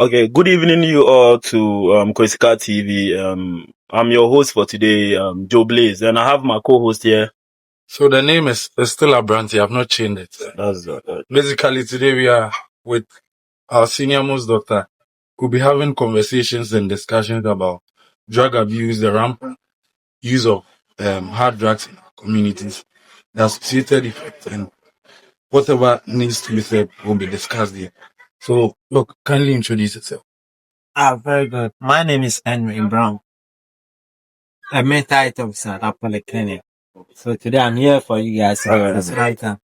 Okay, good evening you all to Koisika TV. I'm your host for today, JoeBlaze, and I have my co-host here. So the name is still Brant. I've not changed it. That's Basically, today we are with our senior most doctor. We'll be having conversations and discussions about drug abuse, the rampant use of hard drugs in our communities, the associated effects, and whatever needs to be said will be discussed here. So, look, kindly introduce yourself. Very good. My name is Henry Brown, a mental health officer at our polyclinic. So today I'm here for you guys. Alright. So I can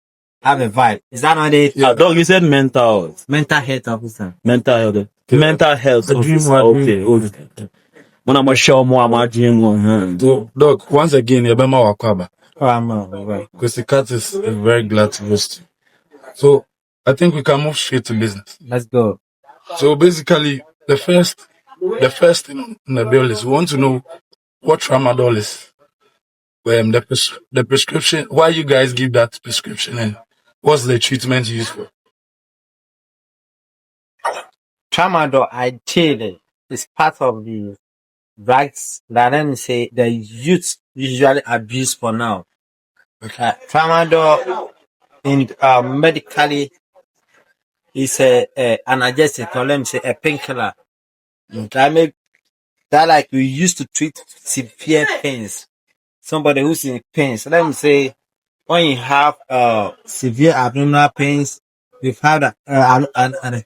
have a vibe. Is that not it? Yeah, dog, you said mental Health officer. mental health. Yeah. Mental health. The dream Okay. When I'm a show more, I'm a dream one. So, Doc, once again, Yabema Wakwaba. Oh, I'm right. Because the cat is very glad to host you. So I think we can move straight to business. Let's go. So basically, the first thing in the bill is we want to know what tramadol is, the prescription, why you guys give that prescription, and what's the treatment used for. Tramadol, I chill it. It's part of the drugs that let me say the youth usually abuse for now. Okay. Tramadol in medically is a analgesic, or let me say a painkiller. That like we used to treat severe pains. Somebody who's in pain. So let me say when you have severe abdominal pains, we've had and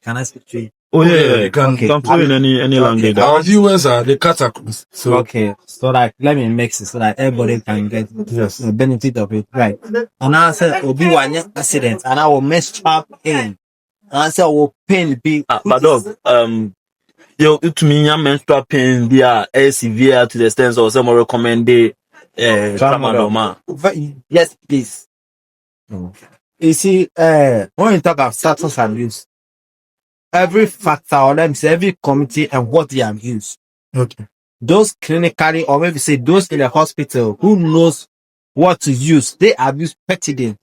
can I speak to you? Oh yeah, you can play in any language. Our viewers are the catacombs. So Okay, so like let me mix it so that everybody can get the benefit of it, right? And I said, "Will be one accident, and I will menstrual pain." And I said, "Will pain be?" But dog, yo, to me, your menstrual pain they are severe to the extent of some recommend tramadol, man. Yes, please. You see, when you talk of substance abuse, every factor, or let me say, every committee and what they have used. okay. Those clinically, or maybe say those in the hospital who knows what to use, they abuse petidine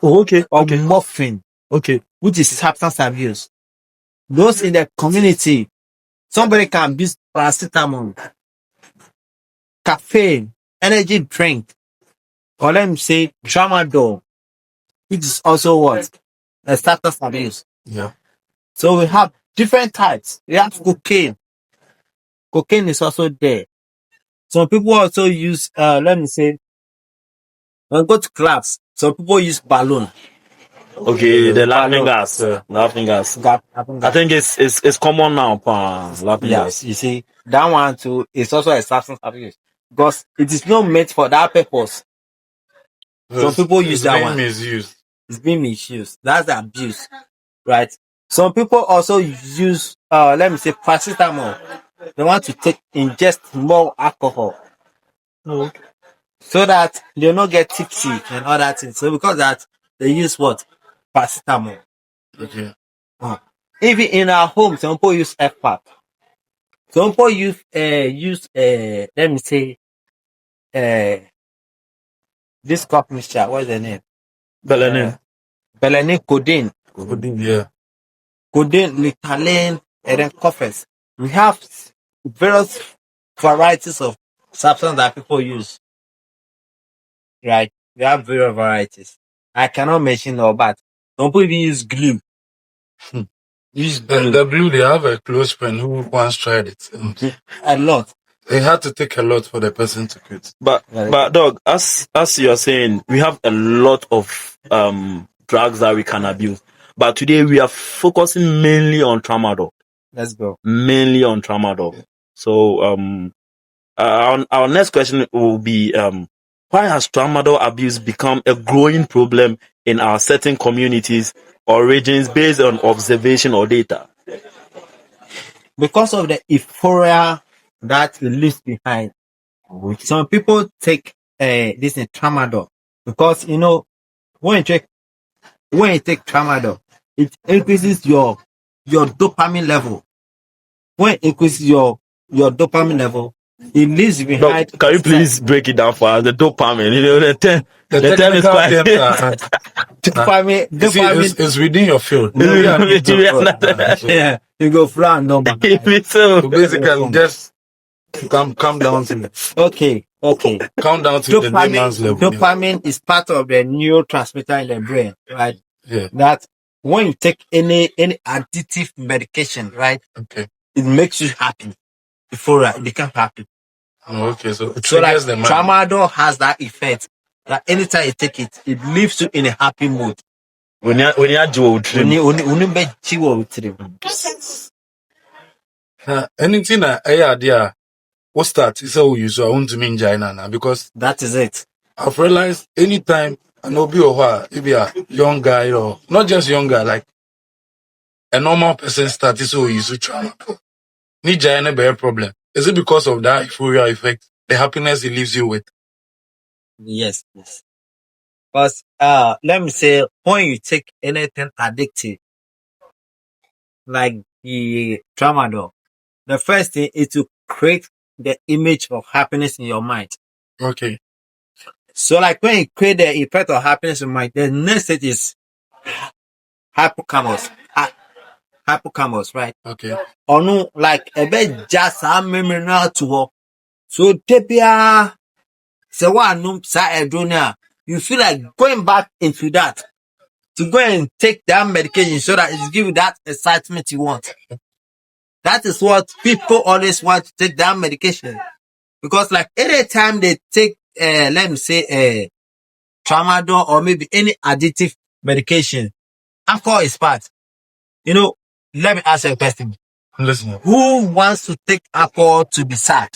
Oh, okay, or okay, morphine, okay. which is substance abuse. Those in the community, somebody can abuse paracetamol, caffeine, energy drink, or let me say tramadol, which is also what? A substance abuse. Yeah. So we have different types. We have cocaine. Cocaine is also there. Some people also use, let me say, when go to clubs, some people use balloon. Okay, the laughing gas. Laughing gas. I think it's common now, laughing Yes, gas. you see, that one too is also a substance abuse because it is not meant for that purpose. Some people use that one. Misused. It's being misused. That's the abuse, right? Some people also use, let me say, paracetamol. They want to ingest more alcohol. Okay. So that they don't get tipsy and all that thing. So because that they use what? Paracetamol. Okay. Even in our home, some people use FPAP. Some people use let me say this cup mixture, what's the name? Belenin. Belenin codeine. Yeah. Codeine, Ritalin, and then coffees. We have various varieties of substance that people use. Right? We have various varieties. I cannot mention all, but some people even use glue. The blue, they have a close friend who once tried it. A lot. They had to take a lot for the person to quit. But dog, as you are saying, we have a lot of drugs that we can abuse. But today we are focusing mainly on tramadol. Let's go. Mainly on tramadol. So our next question will be why has tramadol abuse become a growing problem in our certain communities or regions based on observation or data? Because of the euphoria that it leaves behind. Some people take this tramadol because when you take tramadol, it increases your dopamine level. When it increases your dopamine level, It leaves behind. Doc, can you please break it down for us? The dopamine, the term is technical quite. terms Dopamine, you see, it's within your field. No, We are not- yeah, you go flat number. So basically, just come down to Okay. come down to the layman's level. Dopamine is part of the neurotransmitter in the brain, right? Yeah. That when you take any addictive medication, right? Okay. It makes you happy before it becomes happy. Oh, okay, so it So like triggers the mind. tramadol has that effect. Like anytime you take it, it leaves you in a happy mood. When you Anything that idea what start is how you so I want to mean China now because that is it. I've realized anytime I know be or if you are young guy or not just young guy, like a normal person start is so you trauma. Need China be a problem. Is it because of that euphoria effect, the happiness it leaves you with? Yes. But let me say when you take anything addictive, like the tramadol, the first thing is to create the image of happiness in your mind. Okay. So like when you create the effect of happiness in your mind, the next stage is hippocampus. Hippocampus, right? Okay. Or no, like a bit just a memory now to her. So tepia so one you feel like going back into that to go and take that medication so that it gives you that excitement you want. That is what people always want to take that medication. Because like anytime they take let me say tramadol or maybe any addictive medication, alcohol is part. You know, let me ask you a question. Listen. Who wants to take alcohol to be sad?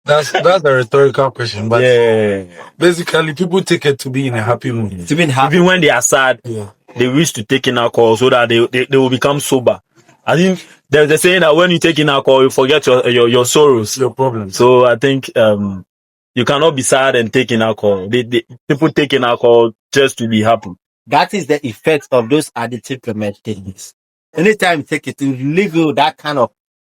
That's a rhetorical question, but yeah. Basically people take it to be in a happy mood. To be happy. Even when they are sad, they wish to take in alcohol so that they will become sober. I think there's a saying that when you take in alcohol, you forget your sorrows, your problems. So I think you cannot be sad and take in alcohol. People take in alcohol just to be happy. That is the effect of those addictive medications. Anytime you take it, to leave you that kind of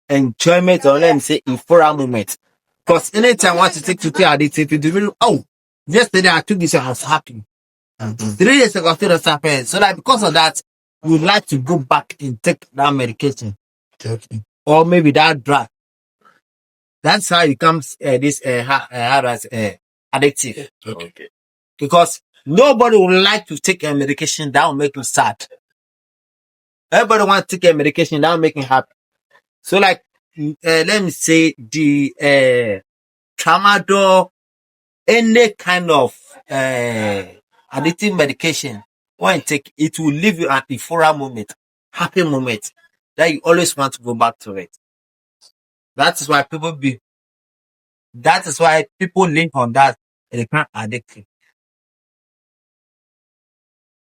enjoyment or let me say euphoria moment. Because anytime I want to take addictive, it will yesterday I took this and I was happy. 3 days ago, I feel the happened. So like because of that, we would like to go back and take that medication. Okay. Or maybe that drug. That's how it becomes addictive. Okay. Because nobody would like to take a medication that will make you sad. Everybody wants to take a medication that will make you happy. So like, let me say the tramadol, any kind of addictive medication, when you take it will leave you at the euphoria moment, happy moment, that you always want to go back to it. That is why people link on that and they become addicted.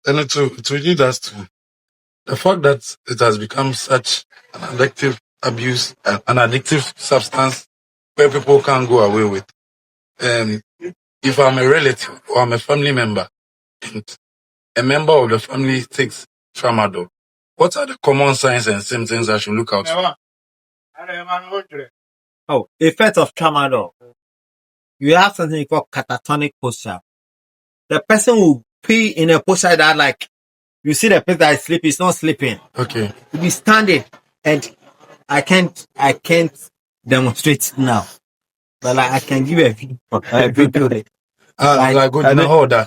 And to you that's true. The fact that it has become such an addictive abuse, an addictive substance where people can't go away with. If I'm a relative or I'm a family member and a member of the family takes tramadol, what are the common signs and symptoms I should look out for? Effect of tramadol. You have something called catatonic posture. The person will pee in a posture that like, you see the person that is sleeping, it's not sleeping. Okay. He'll be standing and I can't demonstrate now. But like I can give a video. Like good order.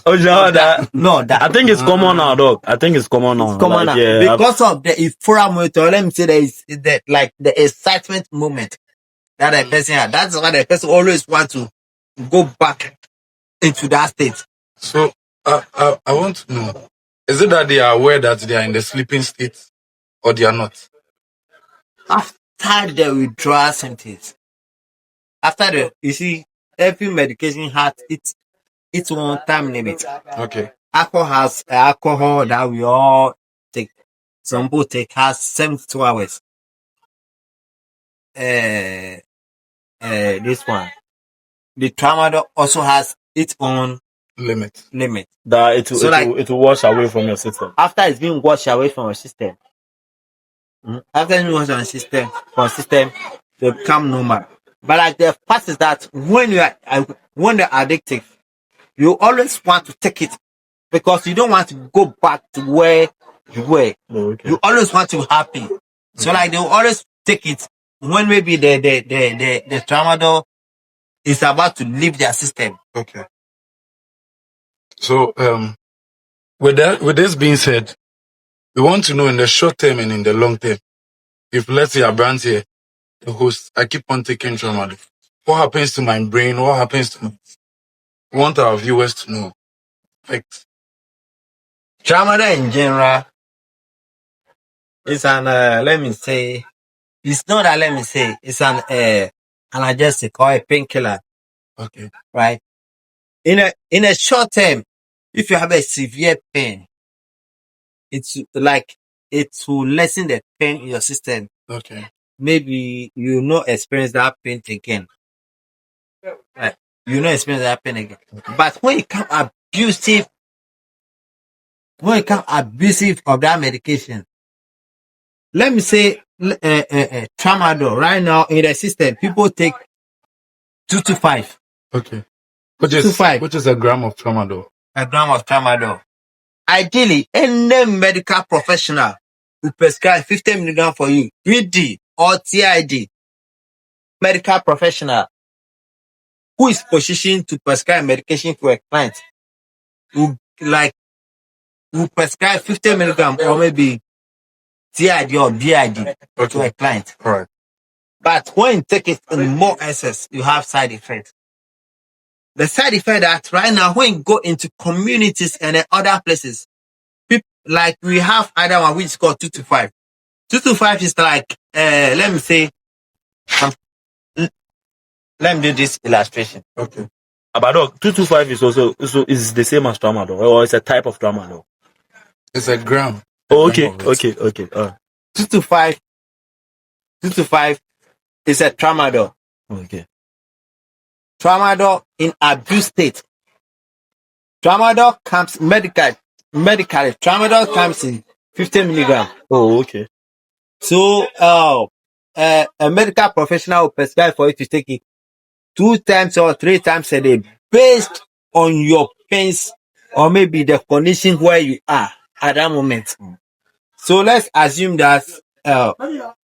No, I think it's common now, dog. I think it's common now. It's common now. Yeah, because of the euphoria moment, or let me say there is the excitement moment that a person has. That's why the person always wants to go back into that state. So I want to know, is it that they are aware that they are in the sleeping state or they are not? After the withdrawal symptoms, you see, every medication has its own time limit. Okay. Alcohol has alcohol that we all take. Some people take has 72 hours. This one. The tramadol also has its own limit. That it will wash away from your system. After it's been washed away from your system. After it's been washed from your system, they become normal. But like the fact is that when they're addictive, you always want to take it because you don't want to go back to where you were. Oh, okay. You always want to be happy. So like they will always take it when maybe the tramadol is about to leave their system. Okay. So with this being said, we want to know in the short term and in the long term, if let's say a Brant here, the host, I keep on taking tramadol. What happens to my brain? What happens to me? We want our viewers to know. Like, Tramadol in general is an let me say, it's not that let me say, it's an analgesic or a painkiller. okay. Right? In a short term, if you have a severe pain, it's like it will lessen the pain in your system. Okay. Maybe you not experience that pain again. Right? You not experience that pain again. But when you become abusive of that medication, let me say tramadol right now in the system, people take 2 to 5. Okay. Which is a gram of tramadol? A gram of tramadol. Ideally, any medical professional will prescribe 50 milligrams for you, 3D or TID. Medical professional who is positioned to prescribe medication for a client will prescribe 50 milligrams or maybe TID or BID to a client. All right. But when you take it in more excess, you have side effects. The side effect that right now, when you go into communities and other places, people, like we have other one which is called 2 to 5. 2 to 5 is like, let me say, let me do this illustration. Okay. But 225 is also is the same as tramadol, or it's a type of tramadol. It's a gram. Oh, okay. 2 to 5 is a tramadol. Okay. Tramadol in abuse state. Tramadol comes medically. Tramadol comes in 50 milligrams. Oh, okay. So, a medical professional will prescribe for you to take it 2 times or 3 times a day based on your pains or maybe the condition where you are at that moment. So let's assume that the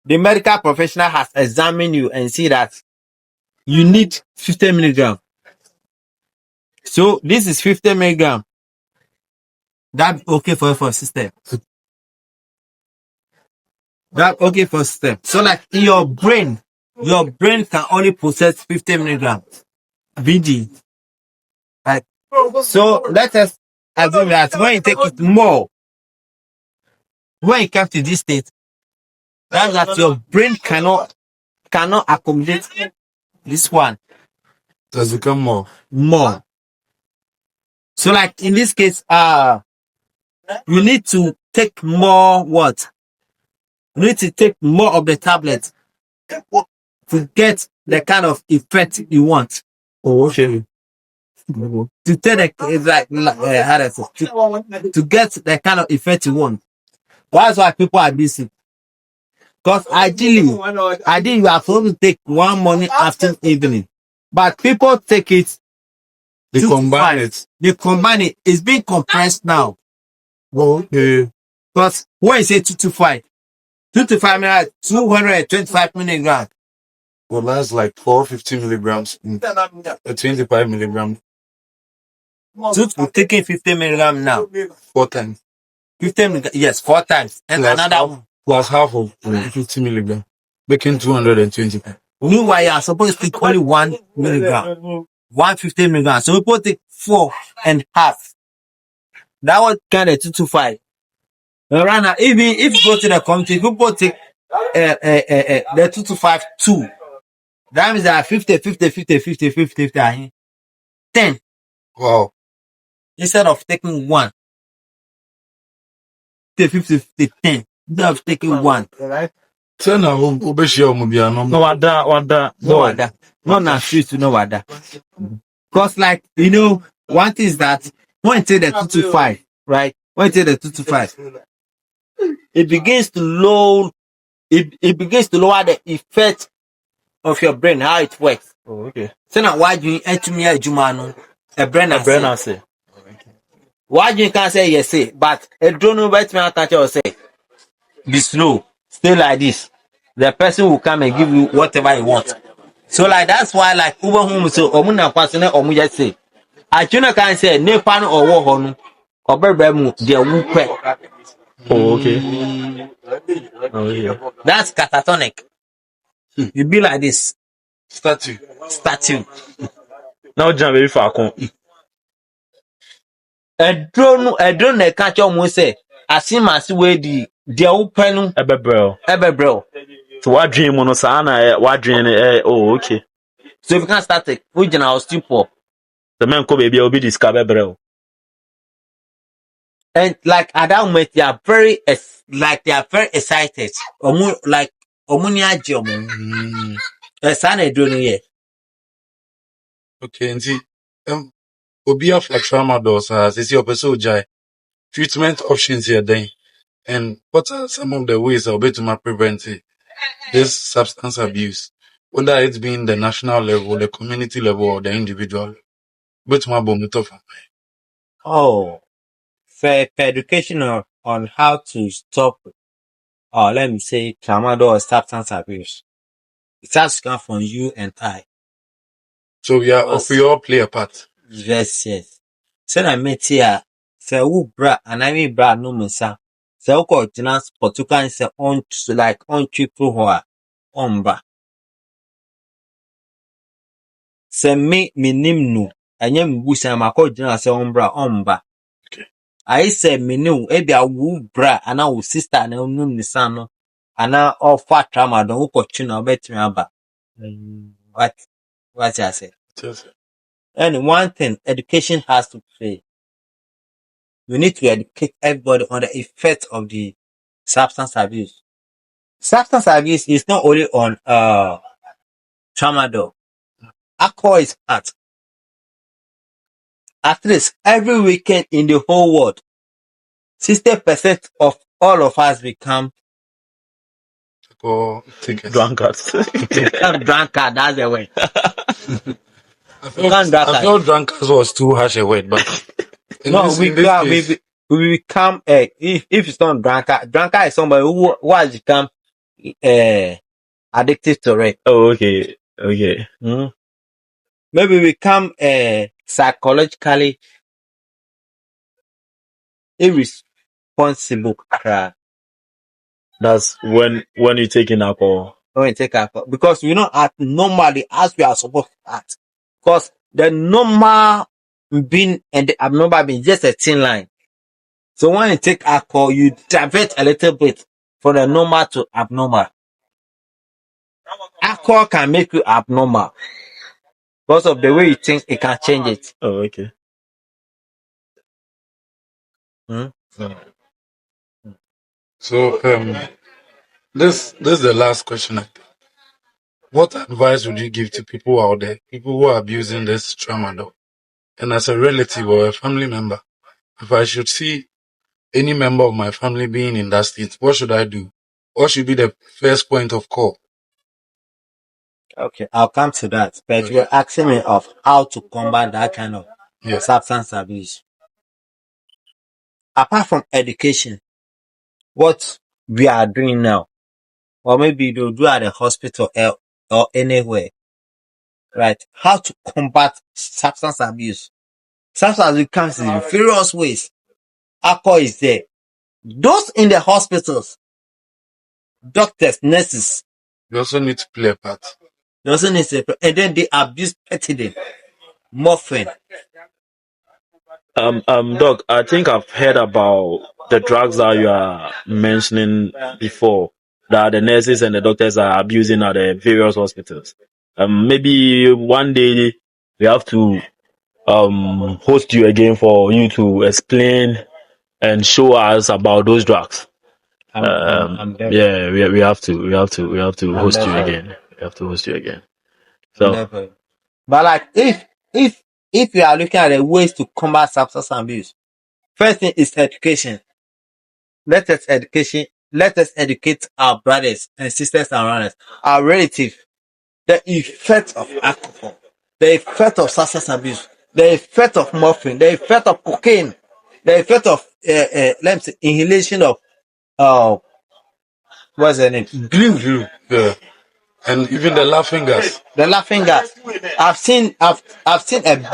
medical professional has examined you and see that you need 50 milligrams. So this is 50 milligrams. That's okay for your system. That's okay for system. So like in your brain can only process 50 milligrams BD. Right? So let us assume that when you take it more, when you come to this state, that your brain cannot accommodate this one. It has become more. So like in this case, you need to take more what? You need to take more of the tablet to get the kind of effect you want. Oh, okay. To take to get the kind of effect you want. That's why people are busy. Because ideally you are supposed to take one morning, afternoon, evening. But people take it. They combine it. It's being compressed now. Okay. Because when you say 2 to 5, 2 to 5 minutes, 225 milligrams. Well, that's like 450 milligrams. 25 milligrams. So we're taking 50 milligrams now. 4 times. 50 milligrams, yes, 4 times. And plus another one. Plus half of 50 milligrams. Making 220. Meanwhile, you are supposed to take only 1 milligram. 150 milligrams. So people take 4.5. That was kind of 2 to 5. Right now, even if you go to the community, people take the 2 to 5 2. That means that 50, 10. Wow. Instead of taking 1. 50, 10. Instead of taking 1. So now, no wada. Not na street to know wada. Because like, one thing is that when you take the 2 to 5, right? When you take the 2 to 5, it begins to load it begins to lower the effect of your brain, how it works. Oh, okay. So now why do you to me a jumano? A brain A brain say. why do you can't say yes, say, but a drone no bet me attach or say be slow, stay like this. The person will come and give you whatever you want. So like that's why like Uber home so omuna kwasene omu just say. I can say Nepal or war honu or berbemu their whoop. Oh, okay. Oh, yeah. That's catatonic. You be like this. Statue. Now jam very far. A drone na catch almost say asimasi we the open Ebe bro. So what dream mono sana what dream oh okay. So if you can start it, we general stupor. The man ko baby will be discover bro. And like at that moment they are very excited. Like omunia jomo. Sana drone here. Okay, and see, Obia for tramadol, says your person treatment options here then. And what are some of the ways I'll be to prevent this substance abuse? Whether it's been the national level, the community level, or the individual. But my bomb Oh, for education on how to stop, or let me say, tramadol or substance abuse. It has to come from you and I. So we all play a part. Yes. So I met here, say who bra, and I mean bra no mensa. Say who called tenants, but you can say on like on triple hoa, on bra. Say me nim no, and yem busa ma called tenants say on bra. Okay. I say me no, ebi a woo bra, and our sister and no ni son, and now all fat trauma don't go chino bet me aba. What I say? Yes. And one thing, education has to play. You need to educate everybody on the effects of the substance abuse. Substance abuse is not only on tramadol. Alcohol is part. At least every weekend in the whole world, 60% of all of us become drunkards. become drunkard. That's the way. I felt drunkards was too harsh a word, but we become if it's not drunkard is somebody who has become addicted to it. Oh, okay. Maybe we become psychologically irresponsible. That's when you taking alcohol. When you take alcohol, because we not act normally as we are supposed to act. Because the normal being and the abnormal being just a thin line. So when you take alcohol, you divert a little bit from the normal to abnormal. Alcohol can make you abnormal because of the way you think. It can change it. Oh, okay. So this is the last question. What advice would you give to people out there, people who are abusing this tramadol? And as a relative or a family member, if I should see any member of my family being in that state, what should I do? What should be the first point of call? Okay, I'll come to that. But you're asking me of how to combat that kind of substance abuse. Apart from education, what we are doing now, or maybe they'll do at the hospital or anywhere, right? How to combat substance abuse. Substance abuse comes in various ways. Alcohol is there. Those in the hospitals, doctors, nurses, You also need to play a part. they also need to, and then they abuse petidine, morphine. Doc, I think I've heard about the drugs that you are mentioning before that the nurses and the doctors are abusing at the various hospitals. Maybe one day we have to host you again for you to explain and show us about those drugs. I'm Yeah, we have to host you again. We have to host you again. So, but like if you are looking at the ways to combat substance abuse, first thing is education. Let us education let us educate our brothers and sisters around us, our relatives, the effect of alcohol, the effect of substance abuse, the effect of morphine, the effect of cocaine, the effect of let me say inhalation of what's the name? Glue. Yeah. And even the laughing gas. The laughing gas. I've seen a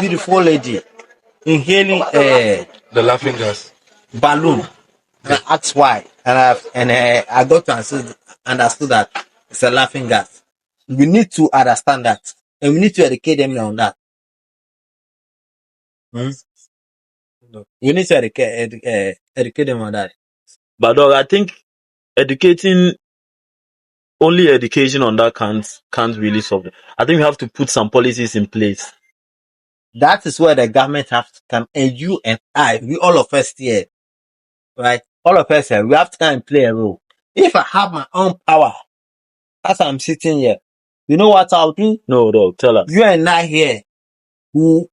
beautiful lady inhaling The laughing gas. balloon. And I asked why, and I got to understood that it's a laughing gas. We need to understand that, and we need to educate them on that. We need to educate them on that. But dog, I think only education on that can't really solve it. I think we have to put some policies in place. That is where the government have to come, and you and I, we all of us here, right? All of us here, we have to come and play a role. If I have my own power, as I'm sitting here, you know what I'll do? No, dog, tell us. You and I here, who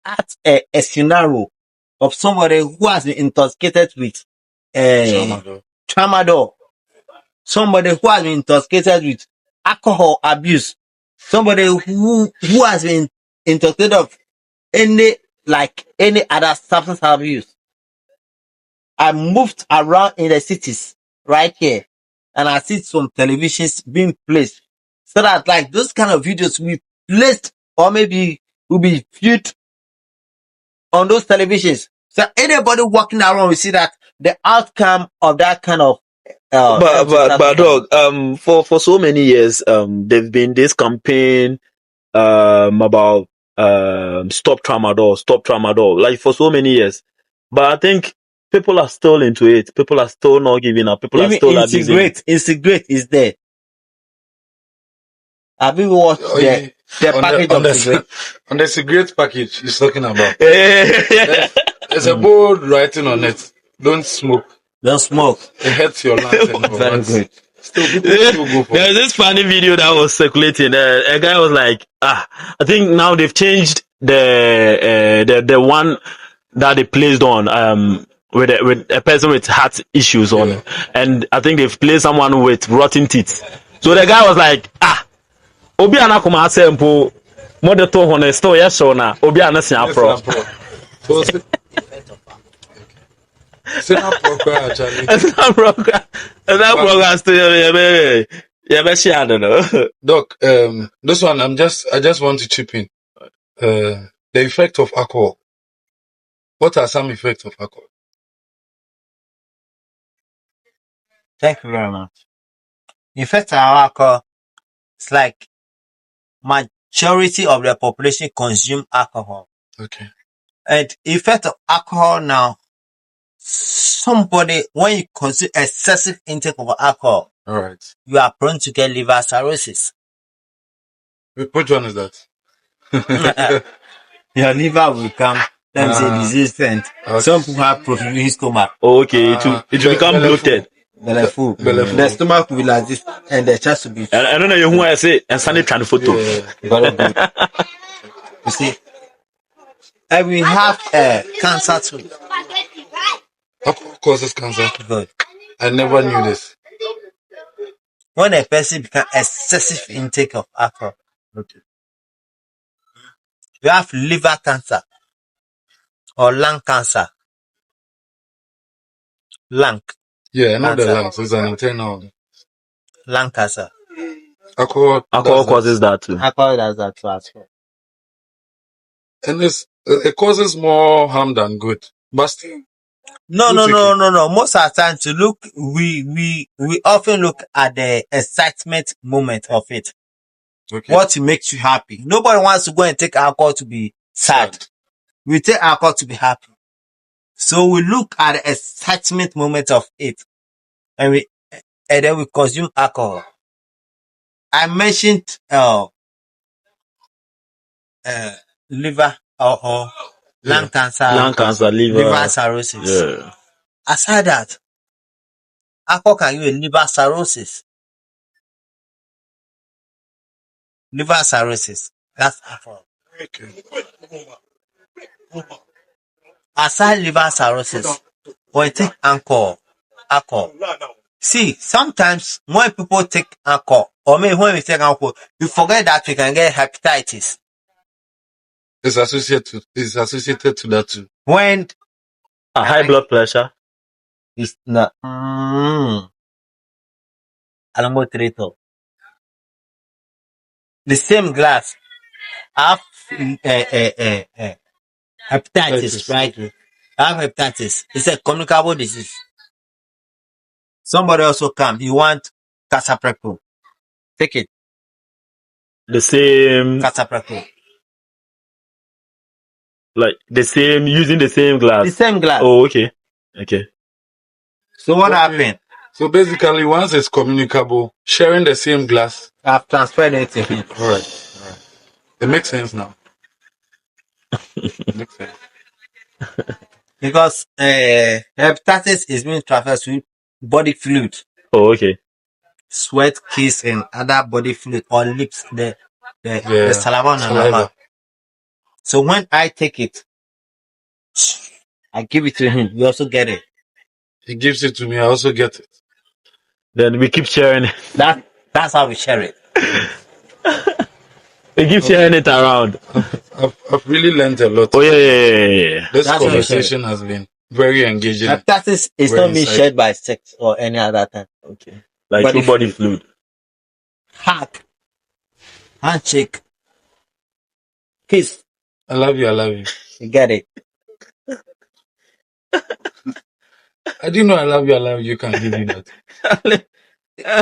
act a scenario of somebody who has been intoxicated with tramadol, somebody who has been intoxicated with alcohol abuse, somebody who has been intoxicated of any other substance abuse. I moved around in the cities right here, and I see some televisions being placed so that like those kind of videos will be placed or maybe will be viewed on those televisions. So anybody walking around will see that the outcome of that kind of but dog, for so many years, there's been this campaign about stop tramadol, like for so many years. But I think people are still into it. People are still not giving up. People are still abusing it. Cigarette is there. Have you watched the package of cigarette? On the cigarette package he's talking about. There's a board writing on it. Don't smoke. Don't smoke. It hurts your lungs. Very good. Still go for There's this funny video that was circulating. A guy was like, I think now they've changed the one that they placed on with a person with heart issues on it. And I think they've placed someone with rotten teeth. So the guy was like, Obi anakuma asempo mode to ho na still yes so na Obi anasia pro. So actually. That program still share no. Doc, this one I just want to chip in. The effect of alcohol. What are some effects of alcohol? Thank you very much. The effect of alcohol is like majority of the population consume alcohol. Okay. And effect of alcohol now, somebody when you consume excessive intake of alcohol, all right, you are prone to get liver cirrhosis. Which one is that? Your liver will become, let me say, resistant. Okay. Some people have protruding stomach. Okay, it will become bloated. Belly full. The stomach will be like this, and the chest will be. I don't know who I say, and send it to the photo. Very good. You see, and we have cancer too. What causes cancer? Good. I never knew this. When a person becomes excessive intake of alcohol, okay, we have liver cancer or lung cancer. Lung. Yeah, I know the lungs. It's an internal lung cancer. Alcohol causes that too. Alcohol does that too as well. And it causes more harm than good. But still, no. Most of the time, to look, we often look at the excitement moment of it. Okay. What makes you happy? Nobody wants to go and take alcohol to be sad. We take alcohol to be happy. So we look at the excitement moment of it, and then we consume alcohol. I mentioned liver or lung cancer, liver cirrhosis. Yeah. Aside that, alcohol can give a liver cirrhosis. Liver cirrhosis. That's alcohol. Okay. Aside liver cirrhosis, when you take alcohol, See, sometimes when people take alcohol, or maybe when we take alcohol, you forget that we can get hepatitis. It's associated to that too. When A high blood pressure. it's not the same glass have hepatitis, right? Okay. I have hepatitis. It's a communicable disease. Somebody also come. You want casapreco? Take it. The same, Casapreco. like the same, using the same glass. The same glass. Oh, okay. Okay. So what Okay. happened? So basically, once it's communicable, sharing the same glass. I've transferred it to him. All right. It makes sense now. It makes sense. Because hepatitis is being transferred to body fluid, Oh, okay. sweat, kiss, and other body fluid or lips, the Yeah. saliva on the Saliva. mouth. So when I take it, I give it to him. You also get it. He gives it to me. I also get it. Then we keep sharing it. That's how we share it. We keep sharing it around. I've really learned a lot. Oh, yeah. This That's what we conversation has been very engaging. Hepatitis is Very not being insightful. shared by sex or any other time. Okay. Like Body through body fluid. Hug, handshake, kiss. I love you. I love you. You get it. I didn't know I love you. I love you. You can give me that.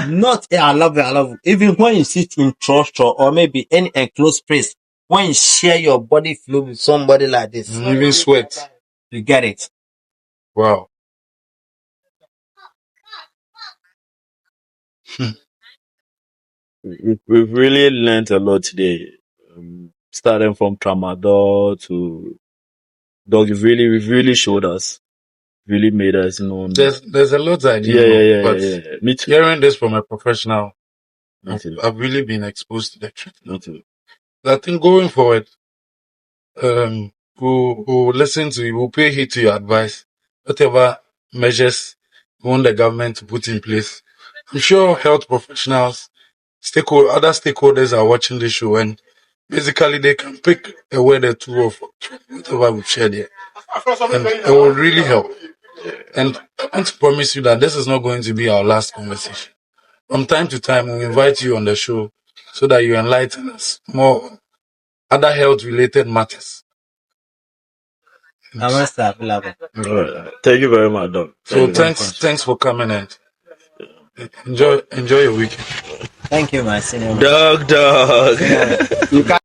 Not I love you, I love you. Even when you sit in church or maybe any enclosed place, when you share your body fluid with somebody like this, Even sweat. you get it. Wow. We've really learned a lot today. Starting from tramadol to dog, you've really showed us, really made us know. There's a lot I didn't know, but yeah. Me too. hearing this from a professional, Me too. I've really been exposed to the truth. Me too. I think going forward, we'll listen to you, we'll pay heed to your advice, whatever measures you want the government to put in place. I'm sure health professionals, other stakeholders are watching this show, and basically they can pick a word or two of whatever we've shared here, and it will really help. And I want to promise you that this is not going to be our last conversation. From time to time, we'll invite you on the show so that you enlighten us more other health-related matters. I must have love it. Alright. Thank you very much, Doc. So thanks for coming and enjoy your weekend. Thank you, my senior. Dog. You can